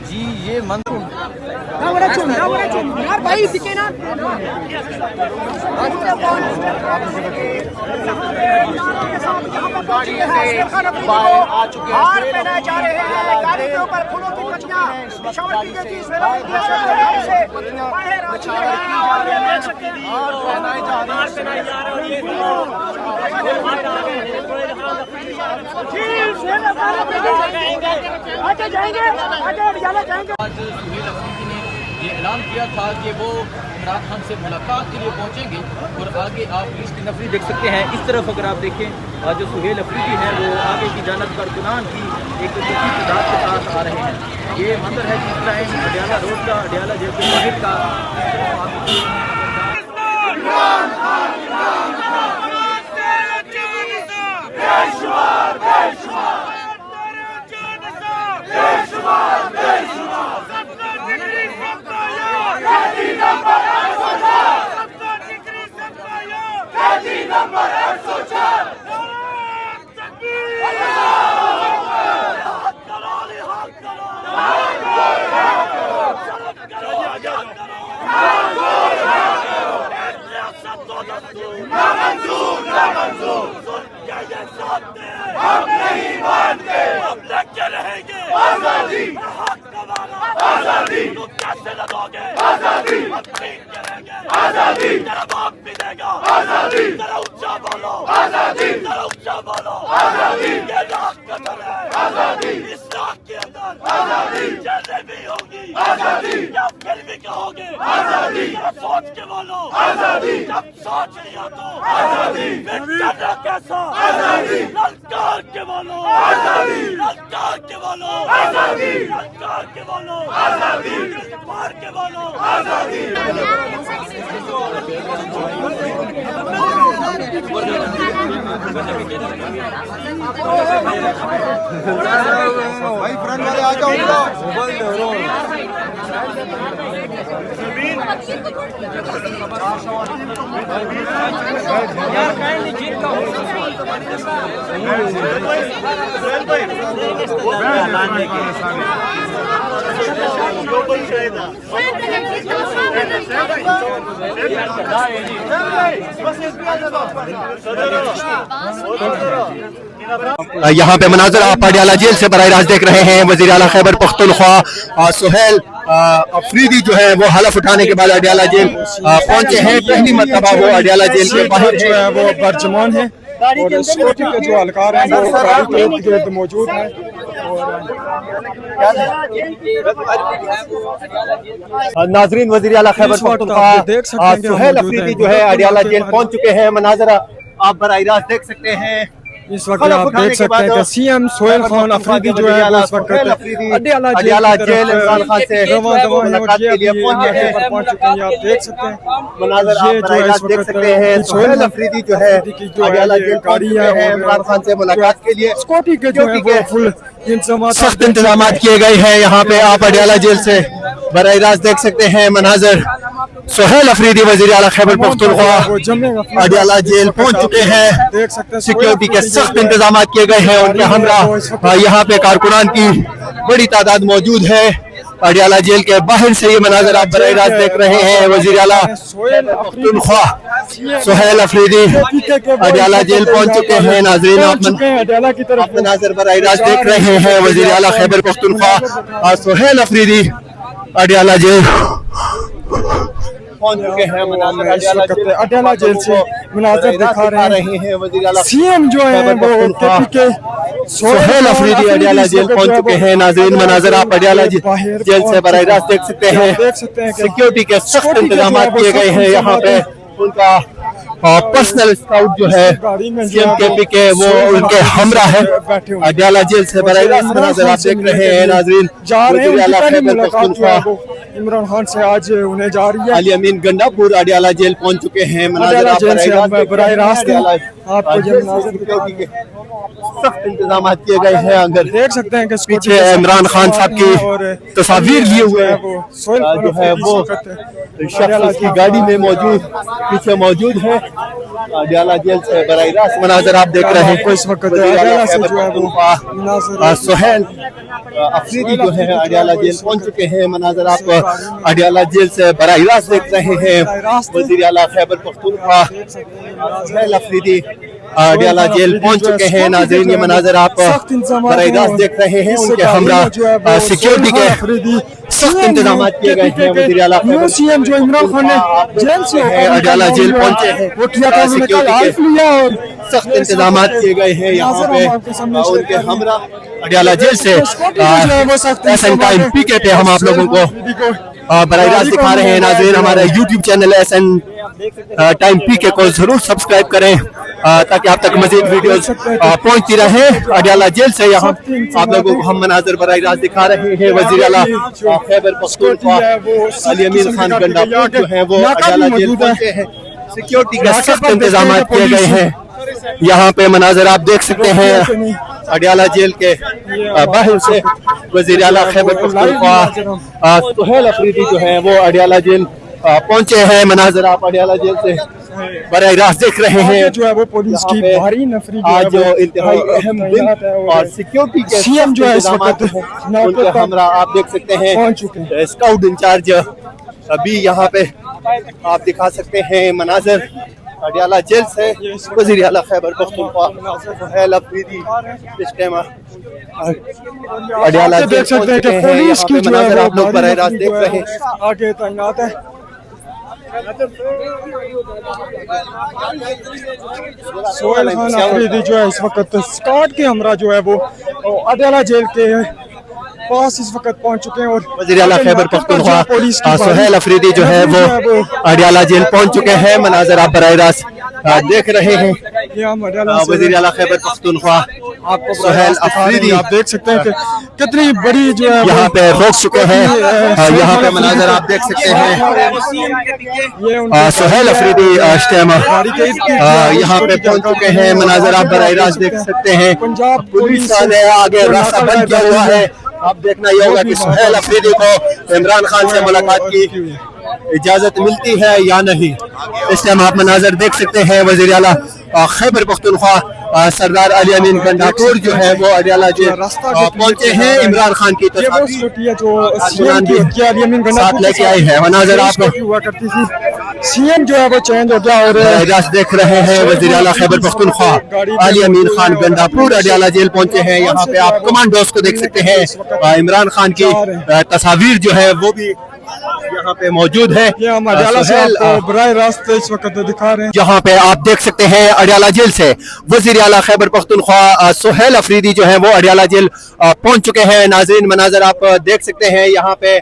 जी ये मंदिर यार भाई दिखे ना आ चुके हैं, हार पहनाए जा रहे हैं, गाड़ी के ऊपर फूलों की पत्तियां निशान की गई थी, इस वेला से बाहर आ चुके हैं और ये देख सकते हैं हार पहनाए जा रहे हैं। आगे जाएंगे, आगे अडियाला जाएंगे। आज सुहेल अफरीदी ने ये ऐलान किया था कि वो इमरान खान से मुलाकात के लिए पहुंचेंगे और आगे आप पुलिस की नफरी देख सकते हैं। इस तरफ अगर आप देखें जो सुहेल अफरीदी है वो आगे की जानब कारकुनान की एक छोटी तादाद के साथ आ रहे हैं। ये मंदिर है जिस तरह अडियाला रोड का, अडियाला जेल के बाहर का। हम नहीं मानते, हम लड़के रहेंगे। आजादी, आजादी, तुम कैसे लड़ोगे? आजादी, हम ठीक करेंगे। आजादी, तेरा बाप भी देगा। आजादी, तेरा ऊंचा बोलो। आजादी, तेरा ऊंचा बोलो। आजादी, ये रात कदर है। आजादी, इस रात के अंदर आजादी जेलें भी होगी। आजादी, या फिर भी कहोगे। आजादी, सोच के बोलो। आजादी, जब सोच लिया तो आजादी, फिर करना कैसा? आजादी, ललकार के बोलो। आजादी, ललकार के बोलो। आजादी, ललकार के बोलो। आजादी, मार के बोलो। आजादी। भाई फ्रंट वाले आ जाओ यहाँ पे मनाजर आप अडियाला जेल से बराह रास्त देख रहे हैं। वज़ीर आला खैबर पख्तूनख्वा सुहेल अफरीदी जो है वो हलफ उठाने के बाद अडियाला जेल पहुंचे हैं। पहली मरतबा वो अडियाला जेल के बाहर जो है वो बर्जमान है और सिक्योरिटी के जो अलकार हैं वो गाड़ी के इर्द गिर्द मौजूद हैं। नाजरीन, वज़ीर आला खैबर पख्तूनख्वा सुहेल अफरीदी जो है अडियाला जेल पहुंच चुके हैं। मनाजर आप बराह रास्त देख सकते हैं। इस वक्त आप देख सकते हैं कि सीएम सुहेल खान अफरीदी जो है वो इस वक्त अडियाला जेल इमरान खान से मुलाकात के लिए पहुंचे हैं। आप देख सकते हैं मनाजर आप बराह रास्त देख सकते हैं। सुहेल अफरीदी जो है अडियाला जेल गाड़ी है इमरान खान से मुलाकात के लिए। सिक्योरिटी के जो है वो फुल सख्त इंतजाम किए गए हैं। यहाँ पे आप अडियाला जेल से बराह रास्त देख सकते हैं मनाजर। सुहेल अफरीदी वज़ीर आला खैबर पख्तूनख्वा अडियाला जेल पहुंच चुके हैं। सिक्योरिटी के सख्त इंतजाम किए गए हैं। उनके हमरा यहाँ पे कारकुनान की बड़ी तादाद मौजूद है। अडियाला जेल के बाहर से ये मनाजर आप बराह रास्त देख रहे हैं। वज़ीर आला पख्तूनख्वा सुहेल अफरीदी अडियाला जेल पहुंच चुके हैं। नाज़रीन, आप मनाजर बराह रास्त देख रहे हैं। वज़ीर आला खैबर पख्तूनख्वा सुहेल अफरीदी अडियाला जेल पहुंच चुके हैं। अडियाला जेल से मुनाज़र दिखा रहे हैं। सीएम जो है वो सुहेल अफरीदी अडियाला जेल पहुंच चुके हैं। नाज़रीन, मनाज़र आप अडियाला जेल से बराह रास्त देख सकते हैं। सिक्योरिटी के सख्त इंतजाम किए गए हैं। यहाँ पे उनका पर्सनल स्काउट जो है सीएम केपी के वो उनके हमरा है। अडियाला जेल से बराह रास्त मनाज़र आप देख रहे हैं। नाज़रीन, इमरान खान से आज उन्हें जा रही है। अली अमीन गंडापुर अडियाला जेल पहुंच चुके हैं। अडियाला जेल से बराह रास्त आपको सख्त इंतजाम किए गए हैं। अगर देख सकते हैं कि पीछे इमरान खान साहब की तस्वीर लिए हुए जो है वो शख्स की गाड़ी में मौजूद पीछे मौजूद है। अडियाला जेल से बराह रास्त मनाजर आप देख रहे हैं। इस वक्त अडियाला से जो है वो सोहेल अफरीदी जो है अडियाला जेल पहुंच चुके हैं। मनाजर आप अडियाला जेल से बराह रास्त देख रहे हैं। वज़ीर आला खैबर पख्तूनख्वा सोहेल अफरीदी अडियाला जेल पहुंच चुके हैं। नाज़रीन ये मनाजर आप बराह रास्त देख रहे हैं। उनके हमरा सिक्योरिटी के सख्त इंतजाम किए गए हैं। वज़ीर आला सीएम जो इमरान खान ने जेल से अडियाला जेल पहुंचे हैं। वो किया था, उन्होंने कल हाइफ लिया और सख्त इंतजाम किए गए हैं यहाँ पे उनके हमरा अडियाला जेल से। SN टाइम पीके पे हम आप लोगों को बराह रास्त दिखा रहे हैं। नाज़रीन हमारा यूट्यूब चैनल SN टाइम पीके को जरूर सब्सक्राइब करें ताकि आप तक मजीद वीडियोस पहुंचती रहे। अडियाला जेल से यहाँ आप लोगों को हम मनाजर बराह रास्त दिखा रहे हैं। वज़ीर आला खैबर पख्तूनख्वा अली अमीन खान गंडापुर जो है वो अडियाला जेल पहुंचे हैं। सिक्योरिटी के सख्त इंतजाम किए गए हैं। यहाँ पे मनाजर आप देख सकते हैं अडियाला जेल के बाहर से वज़ीर आला खैबर पख्तूनख्वा सोहेल अफरीदी जो है वो अडियाला जेल पहुंचे हैं। मनाजर आप अडियाला जेल से बराह रास्त देख रहे हैं। जो है वो पुलिस की भारी नफरी आज जो इंतहाई अहम दिन और सिक्योरिटी के सीएम जो है इस वक्त उनके हमरा आप देख सकते हैं पहुंच चुके हैं। स्काउट इंचार्ज अभी यहाँ पे आप दिखा सकते हैं मनाजर अडियाला जेल से वज़ीर आला खैबर पख्तूनख्वा सोहेल अफरीदी इस टाइम अडियाला जेल देख सकते हैं कि पुलिस की जो है आप लोग बराह रास्त देख रहे हैं। आगे तैनात है। सोहेल खान अफरीदी जो है इस वक्त स्कॉट के हमरा जो है वो अडियाला जेल के पास इस वक्त पहुंच चुके हैं। और वज़ीर आला खैबर पख्तूनख्वा सोहेल अफरीदी जो है वो अडियाला जेल पहुंच चुके हैं। मनाजर आप बराह रास्त देख रहे हैं। वज़ीर आला खैबर पख्तूनख्वा सोहेल अफरीदी आप देख सकते हैं कि कितनी बड़ी जो है यहाँ पे रोक चुके हैं। यहाँ पे मनाजर आप देख सकते हैं सोहेल अफरीदी यहाँ पे पहुंच चुके हैं। मनाजर आप बराह रास्त देख सकते हैं। पुलिस ने आगे रास्ता बंद किया हुआ है। आप देखना ये होगा कि सोहेल अफरीदी को इमरान खान से मुलाकात की इजाजत मिलती है या नहीं। इस टाइम आप मनाजर देख सकते हैं। वज़ीर आला खैबर पख्तूनख्वा सरदार अली अमीन गंडापुर जो है वो अडियाला जेल पहुंचे हैं। इमरान खान की साथ लेके आए हैं। मनाजर आप हुआ करती थी, सीएम जो है वो चेंज हो गया और रास्त देख रहे हैं। वज़ीर आला खैबर पख्तूनख्वा अली अमीन खान गंडापुर अडियाला जेल पहुंचे हैं। यहाँ पे आप कमांडोज को देख सकते हैं। इमरान खान की तस्वीर जो है वो भी यहाँ पे मौजूद है। बराह रास्त इस वक्त दिखा रहे हैं। यहाँ पे आप देख सकते हैं अडियाला जेल से वज़ीर आला खैबर पख्तूनख्वा सोहेल अफरीदी जो है वो अडियाला जेल पहुंच चुके हैं। नाज़रीन मनाजर आप देख सकते हैं यहाँ पे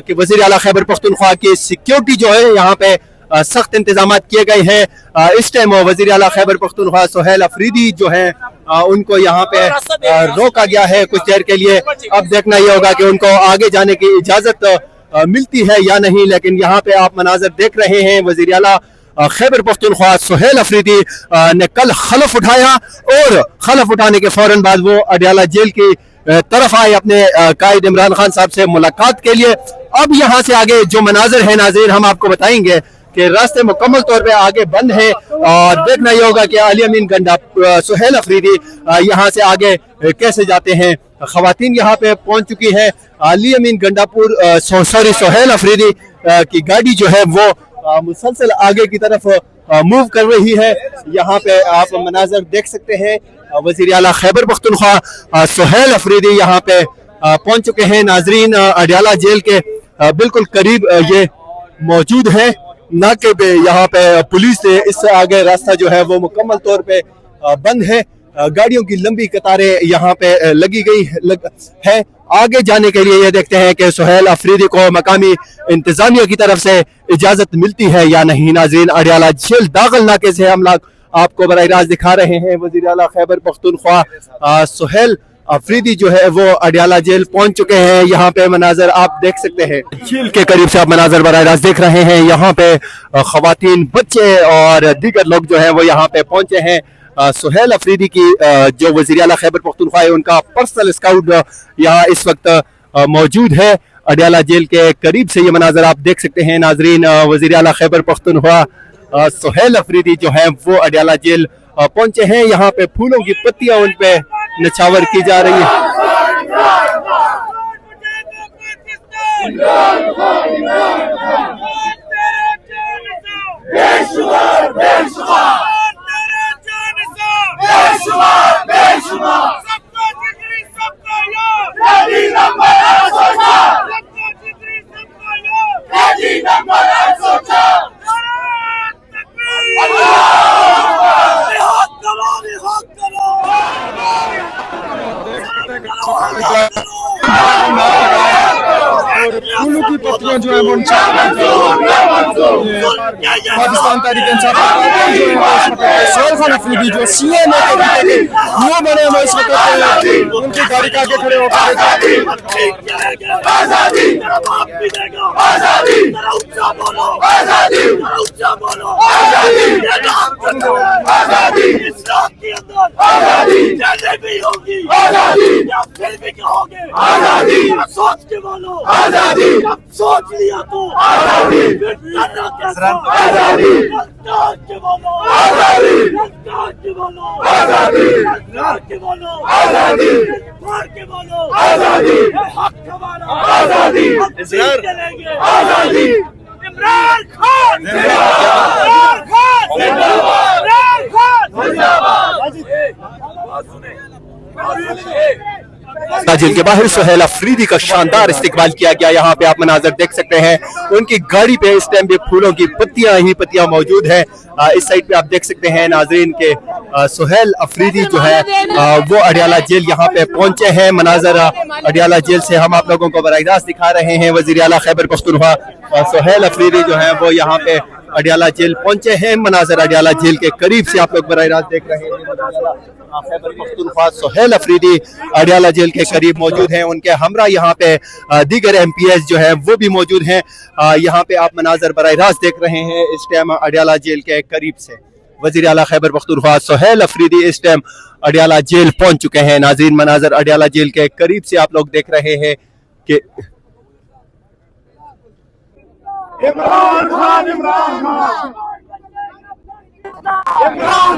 कि वज़ीर आला खैबर पख्तूनख्वा की सिक्योरिटी जो है यहाँ पे सख्त इंतजाम किए गए हैं। इस टाइम वज़ीर आला खैबर पख्तूनख्वा सोहेल अफरीदी जो है उनको यहाँ पे रोका गया है कुछ देर के लिए। अब देखना ये होगा कि उनको आगे जाने की इजाजत मिलती है या नहीं। लेकिन यहाँ पे आप मनाजर देख रहे हैं वज़ीर आला खैबर पख्तूनख्वा सोहेल अफरीदी ने कल खलफ उठाया और खलफ उठाने के फौरन बाद वो अडियाला जेल की तरफ आए अपने कायद इमरान खान साहब से मुलाकात के लिए। अब यहाँ से आगे जो मनाजर है नाज़रीन हम आपको बताएंगे कि रास्ते मुकम्मल तौर पे आगे बंद है। और देखना ये होगा कि अली अमीन गंडा सोहेल अफरीदी यहाँ से आगे कैसे जाते हैं। खवातीन यहाँ पे पहुंच चुकी है। अली अमीन गंडापुर सोहेल अफरीदी की गाड़ी जो है वो मुसलसल आगे की तरफ मूव कर रही है। यहाँ पे आप मनाजर देख सकते हैं। वज़ीर आला खैबर पख्तूनख्वा सोहेल अफरीदी यहाँ पे पहुंच चुके हैं। नाजरीन अडियाला जेल के बिल्कुल करीब ये मौजूद है। नाके पे यहाँ पे पुलिस से इससे आगे रास्ता जो है वो मुकम्मल तौर पे बंद है। गाड़ियों की लंबी कतारें यहाँ पे लगी गई है। आगे जाने के लिए ये देखते हैं कि सोहेल अफरीदी को मकामी इंतजामिया की तरफ से इजाजत मिलती है या नहीं। नाज़रीन अडियाला जेल दाखिल नाके से हम लोग आपको बराह रास्त दिखा रहे हैं। वज़ीर आला खैबर पख्तूनख्वा सोहेल अफरीदी जो है वो अडियाला जेल पहुंच चुके हैं। यहाँ पे मनाजर आप देख सकते हैं, जेल के करीब से आप मनाजर बराह रास्त देख रहे हैं। यहाँ पे खवातीन, बच्चे और दीगर लोग जो है वो यहाँ पे पहुंचे हैं। सुहेल अफरीदी की जो वज़ीर आला खैबर पख्तूनख्वा है, उनका पर्सनल स्काउट यहाँ इस वक्त मौजूद है। अडियाला जेल के करीब से ये मनाजर आप देख सकते हैं नाजरीन। वज़ीर आला खैबर पख्तूनख्वा सुहेल अफरीदी जो है वो अडियाला जेल पहुंचे हैं। यहाँ पे फूलों की पत्तियां उन पे नछावर की जा रही है। और फूलों की पत्तियां जो है वो पाकिस्तान तहरीक इंसाफ सुहेल खान अफरीदी जो सीएम वो बने हुए इस वक्त उनकी गाड़ी के आगे खड़े होकर सोच के बोलो आजादी, सोच लिया तो आजादी, आजादी, के बोलो आजादी, के बोलो आजादी, के बोलो आजादी, के बोलो आजादी, हक हमारा आजादी, चलेंगे आजादी। इमरान खान जिंदाबाद, इमरान खान जिंदाबाद, इमरान खान जिंदाबाद। जेल के बाहर सुहेल अफरीदी का शानदार इस्तेकबाल किया गया। यहाँ पे आप मनाजर देख सकते हैं, उनकी गाड़ी पे इस टाइम पे फूलों की पत्तियां ही पत्तियां मौजूद है। इस साइड पे आप देख सकते हैं नाजरीन के सुहेल अफरीदी जो है वो अडियाला जेल यहाँ पे पहुंचे हैं। मनाजर अडियाला जेल से हम आप लोगों को बराह रास्त दिखा रहे हैं। वज़ीर आला खैबर पख्तूनख्वा सुहेल अफरीदी जो है वो यहाँ पे अडियाला जेल पहुंचे हैं। मनाजर अडियाला जेल के करीब से आप लोग बराह रास्त देख रहे हैं। खैबर पख्तूनख्वा सुहेल अफरीदी अडियाला जेल के करीब मौजूद हैं। उनके हमरा यहाँ पे दीगर MPs जो है वो भी मौजूद हैं। यहाँ पे आप मनाजर बराह रास्त देख रहे हैं इस टाइम अडियाला जेल के करीब से। वज़ीर आला खैबर पख्तूनख्वा सुहेल अफरीदी इस टाइम अडियाला जेल पहुंच चुके हैं। नाज़रीन मनाजर अडियाला जेल के करीब से आप लोग देख रहे हैं कि इमरान खान, इमरान खान, इमरान